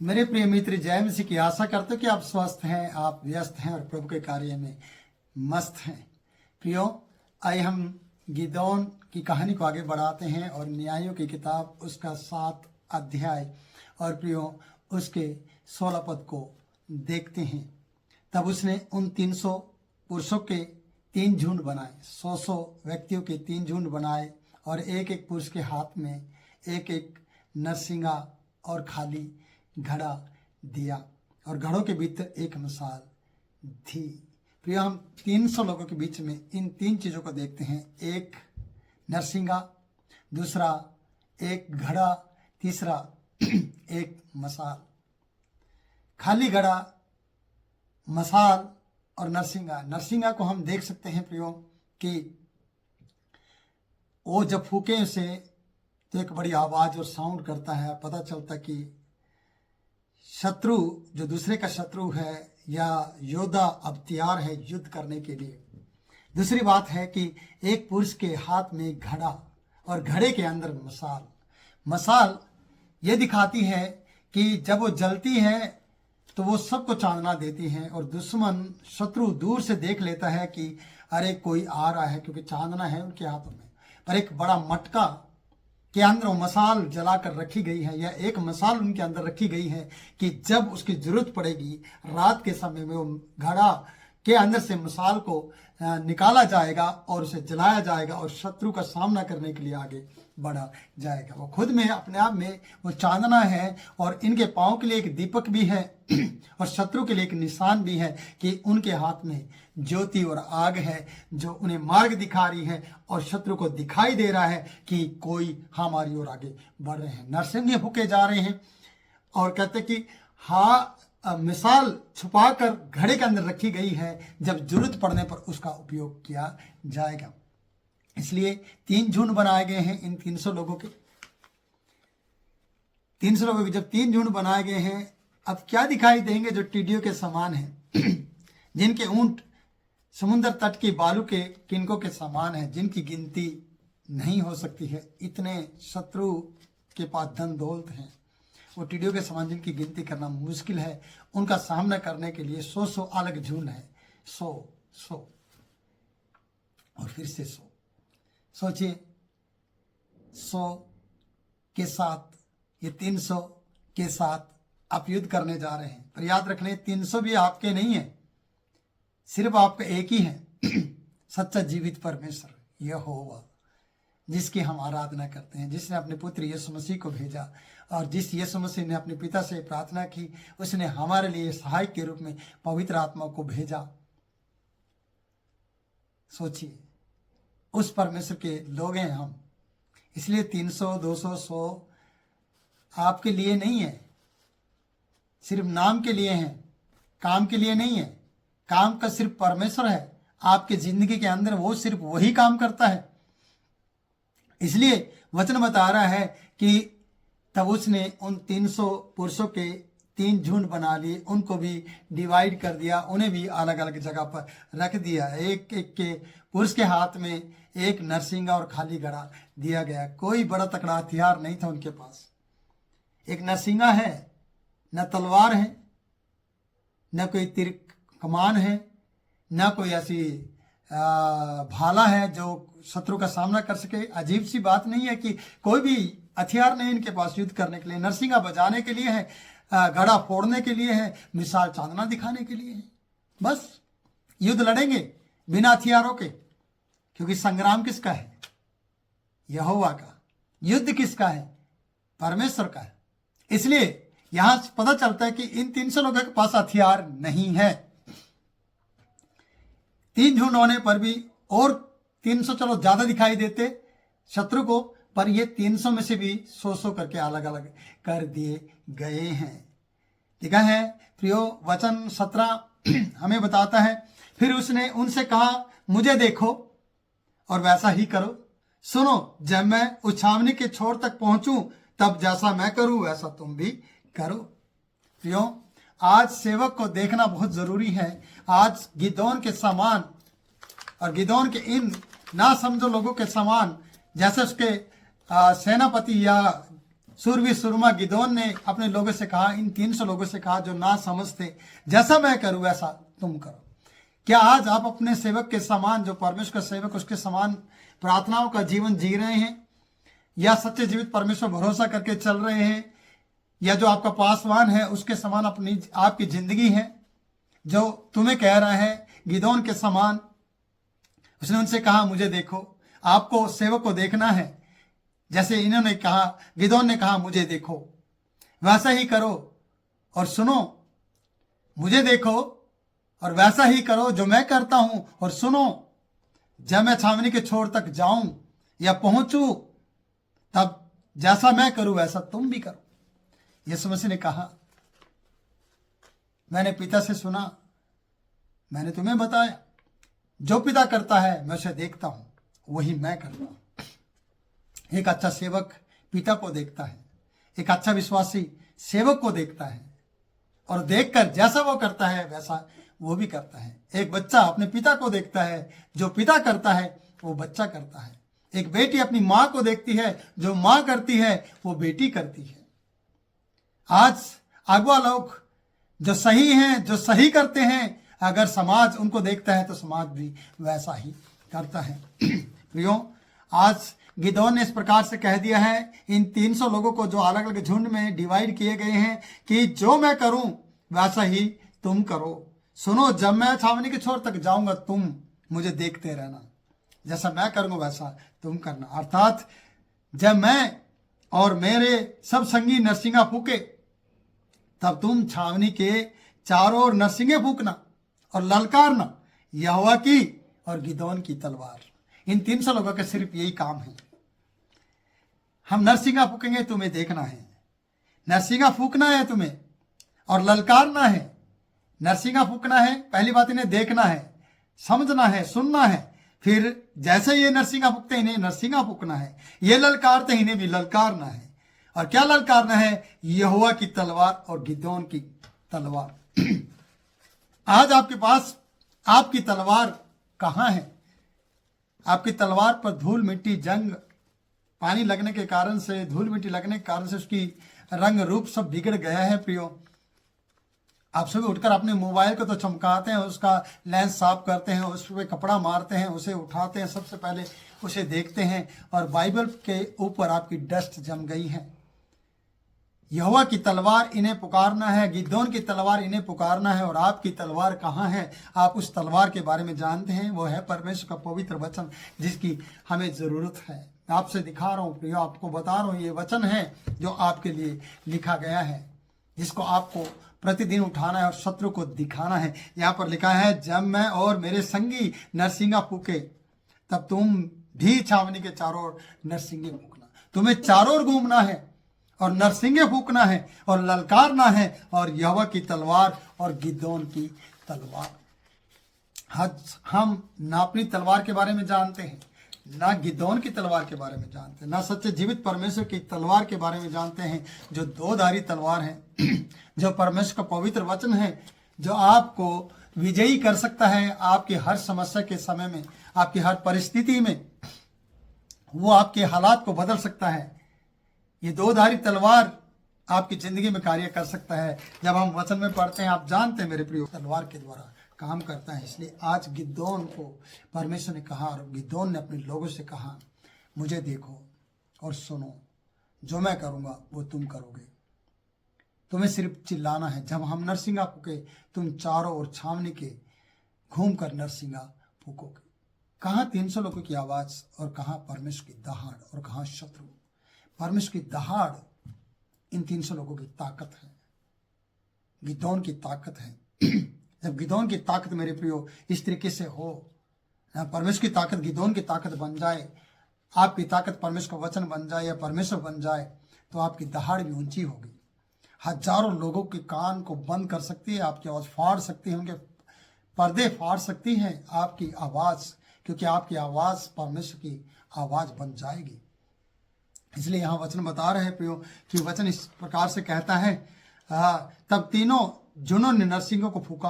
मेरे प्रिय मित्र, जय मसीह की आशा करते हो कि आप स्वस्थ हैं, आप व्यस्त हैं और प्रभु के कार्य में मस्त हैं। प्रियो, आइए हम गिदोन की कहानी को आगे बढ़ाते हैं और न्यायों की किताब उसका 7 अध्याय और प्रियो उसके 16 पद को देखते हैं। तब उसने उन 300 पुरुषों के 3 झुंड बनाए, 100 व्यक्तियों के 3 झुंड बनाए और एक एक पुरुष के हाथ में एक एक नरसिंगा और खाली घड़ा दिया और घड़ों के भीतर एक मिसाल थी। प्रिय, हम 300 लोगों के बीच में इन 3 चीज़ों को देखते हैं। एक नरसिंगा, दूसरा एक घड़ा, तीसरा एक मसाल। खाली घड़ा, मसाल और नरसिंगा। नरसिंगा को हम देख सकते हैं प्रियो कि वो जब फूके से तो एक बड़ी आवाज़ और साउंड करता है। पता चलता कि शत्रु, जो दूसरे का शत्रु है या योद्धा, अब तैयार है युद्ध करने के लिए। दूसरी बात है कि एक पुरुष के हाथ में घड़ा और घड़े के अंदर मसाल। मसाल ये दिखाती है कि जब वो जलती है तो वो सबको चांदना देती है और दुश्मन, शत्रु दूर से देख लेता है कि अरे कोई आ रहा है, क्योंकि चांदना है उनके हाथों में। पर एक बड़ा मटका के अंदर वो मसाल जलाकर रखी गई है, या एक मसाल उनके अंदर रखी गई है कि जब उसकी जरूरत पड़ेगी रात के समय में वो घड़ा के अंदर से मसाल को निकाला जाएगा और उसे जलाया जाएगा और शत्रु का सामना करने के लिए आगे बढ़ा जाएगा। वो खुद में अपने आप में वो चांदना है और इनके पाँव के लिए एक दीपक भी है और शत्रु के लिए एक निशान भी है कि उनके हाथ में ज्योति और आग है जो उन्हें मार्ग दिखा रही है और शत्रु को दिखाई दे रहा है कि कोई हमारी ओर आगे बढ़ रहे हैं। नरसिंगे फूके जा रहे हैं और कहते कि मिसाल छुपाकर घड़े के अंदर रखी गई है, जब जरूरत पड़ने पर उसका उपयोग किया जाएगा। इसलिए 3 झुंड बनाए गए हैं इन 300 लोगों के। 300 लोगों के जब 3 झुंड बनाए गए हैं, अब क्या दिखाई देंगे? जो टिड्डियों के समान हैं जिनके ऊंट समुद्र तट की बालू के किनकों के समान है, जिनकी गिनती नहीं हो सकती है। इतने शत्रु के पास धन दौलत हैं, वो टिड्डियों के समान जिनकी गिनती करना मुश्किल है। उनका सामना करने के लिए 100 अलग झुंड है। 100 और फिर से 100। सोचिए, 100 के साथ, ये 300 के साथ आप युद्ध करने जा रहे हैं। पर याद रख लें, 300 भी आपके नहीं है, सिर्फ आपका एक ही है, सच्चा जीवित परमेश्वर यहोवा, जिसकी हम आराधना करते हैं, जिसने अपने पुत्र यीशु मसीह को भेजा और जिस यीशु मसीह ने अपने पिता से प्रार्थना की, उसने हमारे लिए सहायक के रूप में पवित्र आत्मा को भेजा। सोचिए, उस परमेश्वर के लोग हैं हम। इसलिए 300, 200, 100 आपके लिए नहीं है, सिर्फ नाम के लिए हैं, काम के लिए नहीं है। काम का सिर्फ परमेश्वर है आपके जिंदगी के अंदर, वो सिर्फ वही काम करता है। इसलिए वचन बता रहा है कि तब उसने उन 300 पुरुषों के 3 झुंड बना लिए, उनको भी डिवाइड कर दिया, उन्हें भी अलग अलग जगह पर रख दिया। एक एक के पुरुष के हाथ में एक नरसिंगा और खाली घड़ा दिया गया। कोई बड़ा तकड़ा हथियार नहीं था उनके पास। एक नरसिंगा है, न तलवार है, न कोई तीर कमान है, न कोई ऐसी भाला है जो शत्रु का सामना कर सके। अजीब सी बात नहीं है कि कोई भी हथियार नहीं इनके पास युद्ध करने के लिए। नरसिंगा बजाने के लिए है, घड़ा फोड़ने के लिए है, मिसाल चांदना दिखाने के लिए है। बस युद्ध लड़ेंगे बिना हथियारों के, क्योंकि संग्राम किसका है? यहोवा का। युद्ध किसका है? परमेश्वर का है। इसलिए यहां पता चलता है कि इन 300 लोगों के पास हथियार नहीं है। 3 झुंड होने पर भी, और 300 चलो ज्यादा दिखाई देते शत्रु को, पर ये 300 में से भी 100 करके अलग अलग कर दिए गए हैं। लिखा है प्रियो, वचन 17 हमें बताता है, फिर उसने उनसे कहा, मुझे देखो और वैसा ही करो। सुनो, जब मैं उस छावनी के छोर तक पहुंचूं, तब जैसा मैं करूं वैसा तुम भी करो। प्रियो, आज सेवक को देखना बहुत जरूरी है। आज गिदोन के समान और गिदोन के इन ना समझो लोगों के समान, जैसे उसके सेनापति या सूरवीर सुरमा गिदोन ने अपने लोगों से कहा, इन 300 लोगों से कहा जो ना समझते, जैसा मैं करूं वैसा तुम करो। क्या आज आप अपने सेवक के समान, जो परमेश्वर का सेवक उसके समान प्रार्थनाओं का जीवन जी रहे हैं, या सच्चे जीवित परमेश्वर भरोसा करके चल रहे हैं, या जो आपका पासवान है उसके समान अपनी आपकी जिंदगी है, जो तुम्हें कह रहा है गिदोन के समान? उसने उनसे कहा, मुझे देखो। आपको सेवक को देखना है, जैसे इन्होंने कहा, गिदोन ने कहा मुझे देखो, वैसा ही करो और सुनो। मुझे देखो और वैसा ही करो जो मैं करता हूं और सुनो। जब मैं छावनी के छोर तक जाऊं या पहुंचूं, तब जैसा मैं करूं वैसा तुम भी करो। यीशु मसीह ने कहा, मैंने पिता से सुना, मैंने तुम्हें बताया, जो पिता करता है मैं उसे देखता हूं, वही मैं करता हूं। एक अच्छा सेवक पिता को देखता है, एक अच्छा विश्वासी सेवक को देखता है, और देखकर जैसा वो करता है वैसा वो भी करता है। एक बच्चा अपने पिता को देखता है, जो पिता करता है वो बच्चा करता है। एक बेटी अपनी माँ को देखती है, जो माँ करती है वो बेटी करती है। आज अगुआ लोग जो सही हैं, जो सही करते हैं, अगर समाज उनको देखता है तो समाज भी वैसा ही करता है। प्रियो, आज गिदोन ने इस प्रकार से कह दिया है इन 300 लोगों को, जो अलग अलग झुंड में डिवाइड किए गए हैं, कि जो मैं करूं वैसा ही तुम करो। सुनो, जब मैं छावनी के छोर तक जाऊंगा तुम मुझे देखते रहना, जैसा मैं करूंगा वैसा तुम करना। अर्थात जब मैं और मेरे सब संगी नरसिंगा फूके, तब तुम छावनी के चारों ओर नरसिंगे फूकना और ललकारना, यहोवा की और गिदोन की तलवार। इन 300 लोगों का सिर्फ यही काम है। हम नरसिंगा फूकेंगे, तुम्हें देखना है। नरसिंगा फूकना है तुम्हें और ललकारना है। नरसिंगा फूकना है, पहली बात इन्हें देखना है, समझना है, सुनना है। फिर जैसे ये नरसिंगा फूकते इन्हें नरसिंगा फूकना है, ये ललकारते इन्हें भी ललकारना है। और क्या ललकारना है? यहोवा की तलवार और गिदोन की तलवार। आज आपके पास आपकी तलवार कहाँ है? आपकी तलवार पर धूल मिट्टी, जंग, पानी लगने के कारण से, धूल मिट्टी लगने के कारण से उसकी रंग रूप सब बिगड़ गया है। प्रियो, आप सुबह उठकर अपने मोबाइल को तो चमकाते हैं, उसका लेंस साफ करते हैं, उस पर कपड़ा मारते हैं, उसे उठाते हैं, सबसे पहले उसे देखते हैं, और बाइबल के ऊपर आपकी डस्ट जम गई है। यहोवा की तलवार इन्हें पुकारना है, गिदोन की तलवार इन्हें पुकारना है। और आपकी तलवार कहाँ है? आप उस तलवार के बारे में जानते हैं, वो है परमेश्वर का पवित्र वचन, जिसकी हमें जरूरत है। आपसे दिखा रहा हूँ प्रियो, आपको बता रहा हूँ, ये वचन है जो आपके लिए लिखा गया है, जिसको आपको प्रतिदिन उठाना है और शत्रु को दिखाना है। यहाँ पर लिखा है, जब मैं और मेरे संगी नरसिंगा फूके, तब तुम भी छावनी के चारों ओर नरसिंगे फूकना। तुम्हें चारों ओर घूमना है और नरसिंगे फूकना है और ललकारना है, और यहोवा की तलवार और गिदोन की तलवार। हम ना अपनी तलवार के बारे में जानते हैं, ना गिदोन की तलवार के बारे में जानते हैं, ना सच्चे जीवित परमेश्वर की तलवार के बारे में जानते हैं, जो दो धारी तलवार है, जो परमेश्वर का पवित्र वचन है, जो आपको विजयी कर सकता है आपकी हर समस्या के समय में, आपकी हर परिस्थिति में। वो आपके हालात को बदल सकता है। ये दो धारी तलवार आपकी जिंदगी में कार्य कर सकता है। जब हम वचन में पढ़ते हैं, आप जानते हैं मेरे प्रिय, तलवार के द्वारा काम करता है। इसलिए आज गिदोन को परमेश्वर ने कहा, और गिदोन ने अपने लोगों से कहा, मुझे देखो और सुनो, जो मैं करूंगा वो तुम करोगे। तुम्हें सिर्फ चिल्लाना है। जब हम नरसिंगा फूके, तुम चारों ओर छावनी के घूम कर नरसिंगा फूकोगे। कहाँ 300 लोगों की आवाज और कहाँ परमेश्वर की दहाड़ और कहाँ शत्रु। परमेश्वर की दहाड़ इन 300 लोगों की ताकत है, गिदोन की ताकत है। जब गिदोन की ताकत मेरे प्रियो इस तरीके से हो, परमेश्वर की ताकत गिदोन की ताकत बन जाए, आपकी ताकत परमेश्वर का वचन बन जाए या परमेश्वर बन जाए, तो आपकी दहाड़ भी ऊंची होगी। हजारों लोगों के कान को बंद कर सकती है, आपकी आवाज फाड़ सकती है, उनके पर्दे फाड़ सकती है आपकी आवाज, क्योंकि आपकी आवाज परमेश्वर की आवाज बन जाएगी। इसलिए यहाँ वचन बता रहे हैं प्रियो कि वचन इस प्रकार से कहता है, तब तीनों जुनों ने नरसिंगों को फूका।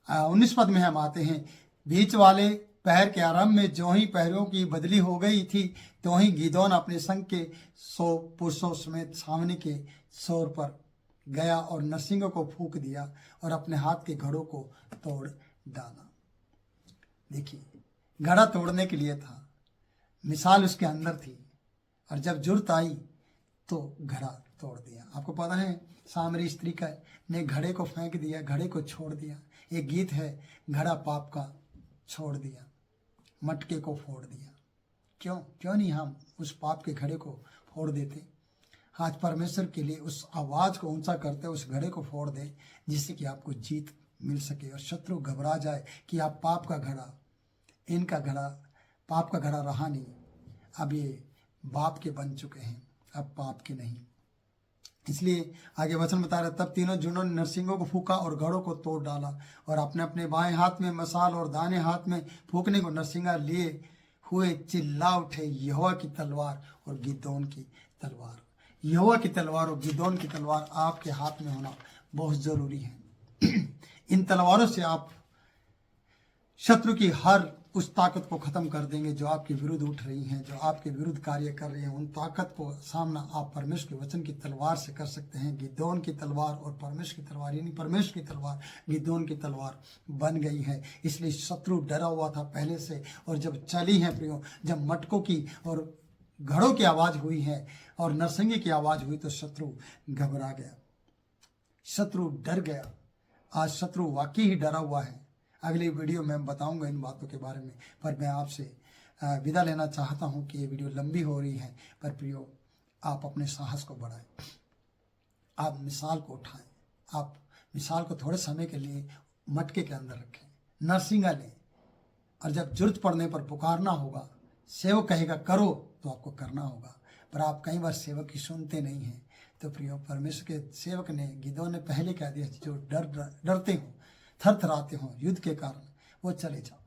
19 पद में हम आते हैं, बीच वाले पैर के आरंभ में जो ही पैरों की बदली हो गई थी, तो ही गिदोन अपने संग के 100 पुरुषों समेत सामने के शोर पर गया और नरसिंह को फूंक दिया और अपने हाथ के घड़ों को तोड़ डाला। देखिए, घड़ा तोड़ने के लिए था, मिसाल उसके अंदर थी, और जब जरूरत आई तो घड़ा तोड़ दिया। आपको पता है, सामरी स्त्री का ने घड़े को फेंक दिया, घड़े को छोड़ दिया। एक गीत है, घड़ा पाप का छोड़ दिया, मटके को फोड़ दिया। क्यों नहीं हम उस पाप के घड़े को फोड़ देते? आज परमेश्वर के लिए उस आवाज को ऊंचा करते, उस घड़े को फोड़ दे, जिससे कि आपको जीत मिल सके और शत्रु घबरा जाए कि आप पाप का घड़ा, इनका घड़ा, पाप का घड़ा रहा नहीं, अब ये बाप के बन चुके हैं, अब पाप के नहीं। इसलिए आगे वचन बता रहे, तब तीनों झुंडों ने नरसिंहों को फूका और घड़ों को तोड़ डाला और अपने अपने बाएं हाथ में मसाल और दाहिने हाथ में फूकने को नरसिंगा लिए हुए चिल्ला उठे, यहोवा की तलवार और गिदोन की तलवार। यहोवा की तलवार और गिदोन की तलवार आपके हाथ में होना बहुत जरूरी है। इन तलवारों से आप शत्रु की हर उस ताकत को खत्म कर देंगे जो आपके विरुद्ध उठ रही हैं, जो आपके विरुद्ध कार्य कर रही हैं। उन ताकत को सामना आप परमेश्वर के वचन की तलवार से कर सकते हैं। गिदोन की तलवार और परमेश्वर की तलवार, यानी परमेश्वर की तलवार गिदोन की तलवार बन गई है। इसलिए शत्रु डरा हुआ था पहले से, और जब चली है प्रियो, जब मटकों की और घड़ों की आवाज हुई है और नरसिंगे की आवाज हुई, तो शत्रु घबरा गया, शत्रु डर गया। आज शत्रु वाकई ही डरा हुआ है। अगली वीडियो में मैं बताऊंगा इन बातों के बारे में, पर मैं आपसे विदा लेना चाहता हूं कि ये वीडियो लंबी हो रही है। पर प्रियो, आप अपने साहस को बढ़ाएं, आप मिसाल को उठाएं, आप मिसाल को थोड़े समय के लिए मटके के अंदर रखें, नरसिंगा लें, और जब जरूरत पड़ने पर पुकारना होगा, सेवक कहेगा करो तो आपको करना होगा। पर आप कई बार सेवक की सुनते नहीं हैं। तो प्रियो, परमेश्वर के सेवक ने, गिदोन ने पहले कह दिया, जो डरते हो, थरथराते हो युद्ध के कारण, वो चले जाओ।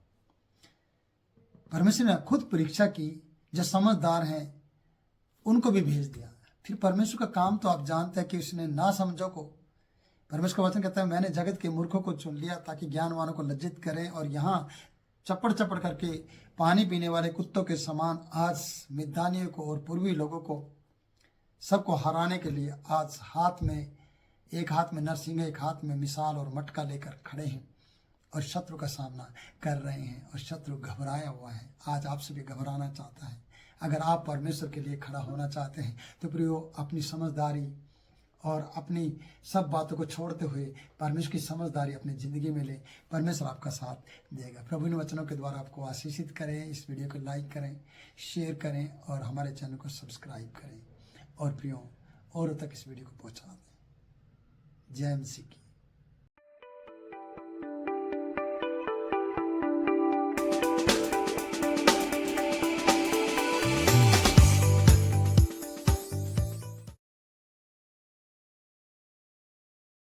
परमेश्वर ने खुद परीक्षा की, जो समझदार हैं उनको भी भेज दिया। फिर परमेश्वर का काम तो आप जानते हैं कि उसने ना समझो को, परमेश्वर का वचन कहता है, मैंने जगत के मूर्खों को चुन लिया ताकि ज्ञानवानों को लज्जित करें, और यहाँ चपड़ चपड़ करके पानी पीने वाले कुत्तों के समान आज मिद्यानियों को और पूर्वी लोगों को सबको हराने के लिए आज एक हाथ में नरसिंह, एक हाथ में मिसाल और मटका लेकर खड़े हैं और शत्रु का सामना कर रहे हैं, और शत्रु घबराया हुआ है। आज आपसे भी घबराना चाहता है। अगर आप परमेश्वर के लिए खड़ा होना चाहते हैं तो प्रियो, अपनी समझदारी और अपनी सब बातों को छोड़ते हुए परमेश्वर की समझदारी अपनी ज़िंदगी में लें। परमेश्वर आपका साथ देगा। प्रभु इन वचनों के द्वारा आपको आशीषित करें। इस वीडियो को लाइक करें, शेयर करें और हमारे चैनल को सब्सक्राइब करें, और प्रियो, औरों तक इस वीडियो को पहुंचा दें। जय मसीह की।